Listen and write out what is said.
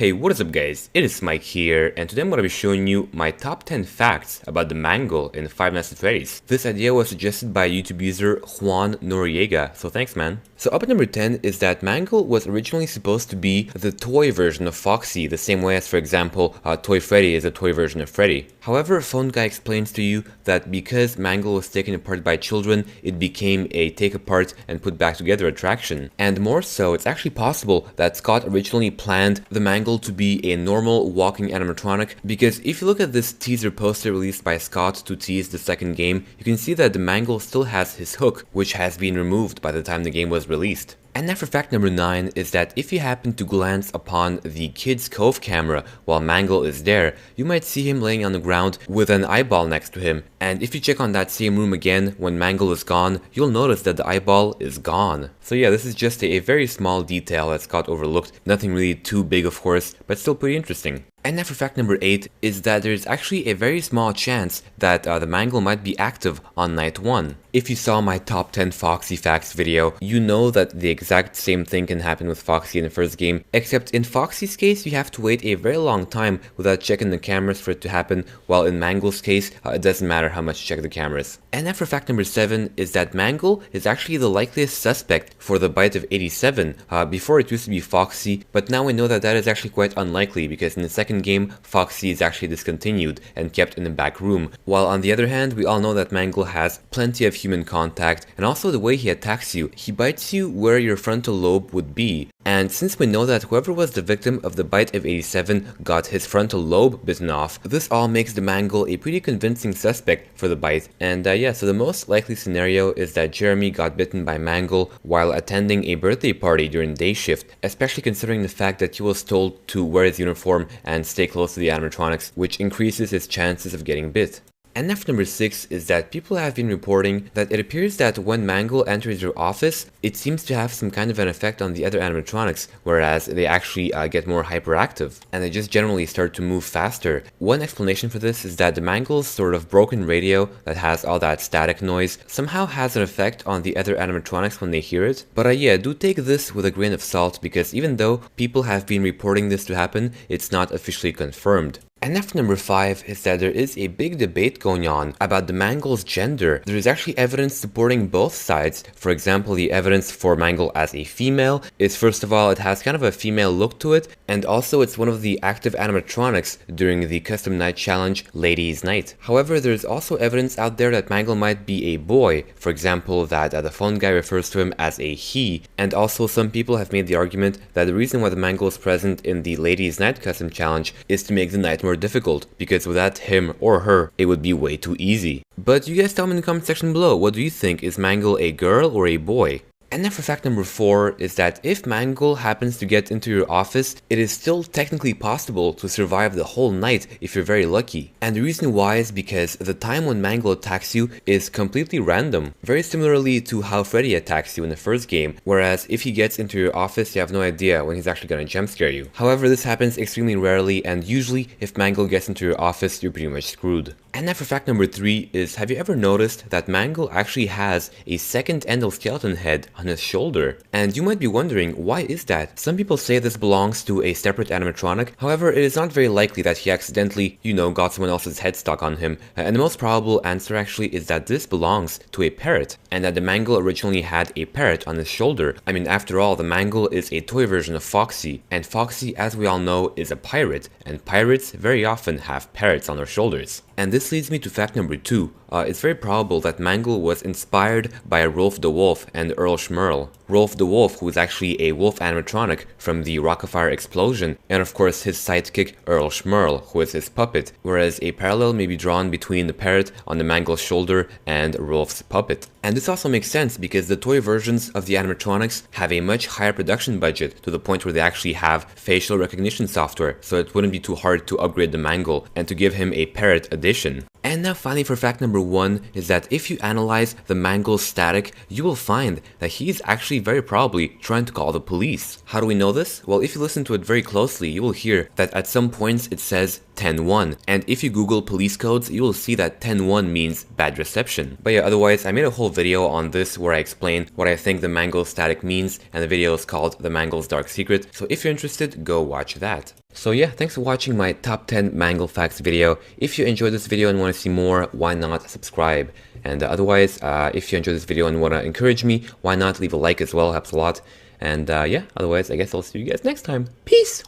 Hey, what is up guys? It is Smike here, and today I'm going to be showing you my top 10 facts about the Mangle in Five Nights at Freddy's. This idea was suggested by YouTube user Juan Noriega, so thanks man. So up at number 10 is that Mangle was originally supposed to be the toy version of Foxy, the same way as, for example, Toy Freddy is a toy version of Freddy. However, Phone Guy explains to you that because Mangle was taken apart by children, it became a take apart and put back together attraction. And more so, it's actually possible that Scott originally planned the Mangle to be a normal walking animatronic, because if you look at this teaser poster released by Scott to tease the second game, you can see that the Mangle still has his hook, which has been removed by the time the game was released. And now for fact number 9 is that if you happen to glance upon the Kids Cove camera while Mangle is there, you might see him laying on the ground with an eyeball next to him. And if you check on that same room again when Mangle is gone, you'll notice that the eyeball is gone. So yeah, this is just a very small detail that Scott overlooked. Nothing really too big of course, but still pretty interesting. And now for fact number 8 is that there's actually a very small chance that the Mangle might be active on night 1. If you saw my top 10 Foxy facts video, you know that the exact same thing can happen with Foxy in the first game, except in Foxy's case you have to wait a very long time without checking the cameras for it to happen, while in Mangle's case it doesn't matter how much you check the cameras. And now for fact number 7 is that Mangle is actually the likeliest suspect for the bite of 87. Before it used to be Foxy, but now we know that that is actually quite unlikely because in the second game, Foxy is actually discontinued and kept in the back room, while on the other hand, we all know that Mangle has plenty of human contact, and also the way he attacks you, he bites you where your frontal lobe would be. And since we know that whoever was the victim of the bite of 87 got his frontal lobe bitten off, this all makes the Mangle a pretty convincing suspect for the bite. And yeah, so the most likely scenario is that Jeremy got bitten by Mangle while attending a birthday party during day shift, especially considering the fact that he was told to wear his uniform and stay close to the animatronics, which increases his chances of getting bit. And now for number 6 is that people have been reporting that it appears that when Mangle enters your office, it seems to have some kind of an effect on the other animatronics, whereas they actually get more hyperactive, and they just generally start to move faster. One explanation for this is that the Mangle's sort of broken radio that has all that static noise somehow has an effect on the other animatronics when they hear it. But yeah, do take this with a grain of salt, because even though people have been reporting this to happen, it's not officially confirmed. And now for number 5 is that there is a big debate going on about the Mangle's gender. There is actually evidence supporting both sides. For example, the evidence for Mangle as a female is, first of all, it has kind of a female look to it, and also it's one of the active animatronics during the custom night challenge Ladies Night. However, there is also evidence out there that Mangle might be a boy. For example, that the Phone Guy refers to him as a he, and also some people have made the argument that the reason why the Mangle is present in the Ladies Night custom challenge is to make the night more difficult, because without him or her, it would be way too easy. But you guys tell me in the comment section below, what do you think? Is Mangle a girl or a boy? And now for fact number 4 is that if Mangle happens to get into your office, it is still technically possible to survive the whole night if you're very lucky. And the reason why is because the time when Mangle attacks you is completely random, very similarly to how Freddy attacks you in the first game, whereas if he gets into your office, you have no idea when he's actually going to jump scare you. However, this happens extremely rarely, and usually if Mangle gets into your office, you're pretty much screwed. And now for fact number 3 is, have you ever noticed that Mangle actually has a second endoskeleton head on his shoulder? And you might be wondering, why is that? Some people say this belongs to a separate animatronic. However, it is not very likely that he accidentally, got someone else's head stuck on him. And the most probable answer actually is that this belongs to a parrot, and that the Mangle originally had a parrot on his shoulder. I mean, after all, the Mangle is a toy version of Foxy, and Foxy, as we all know, is a pirate, and pirates very often have parrots on their shoulders. And this leads me to fact number 2. It's very probable that Mangle was inspired by Rolf the Wolf and Earl Schmerl. Rolf the Wolf, who is actually a wolf animatronic from the Rockafire explosion, and of course his sidekick Earl Schmerl, who is his puppet, whereas a parallel may be drawn between the parrot on the Mangle's shoulder and Rolf's puppet. And this also makes sense because the toy versions of the animatronics have a much higher production budget, to the point where they actually have facial recognition software, so it wouldn't be too hard to upgrade the Mangle and to give him a parrot edition. And now finally for fact number 1 is that if you analyze the Mangle's static, you will find that he's actually very probably trying to call the police. How do we know this? Well, if you listen to it very closely, you will hear that at some points it says 10-1. And if you Google police codes, you will see that 10-1 means bad reception. But yeah, otherwise, I made a whole video on this where I explain what I think the Mangle static means, and the video is called The Mangle's Dark Secret. So if you're interested, go watch that. So yeah, thanks for watching my top 10 Mangle facts video. If you enjoyed this video and want to see more, why not subscribe? And otherwise, if you enjoyed this video and want to encourage me, why not leave a like as well, helps a lot. And yeah, otherwise, I guess I'll see you guys next time. Peace!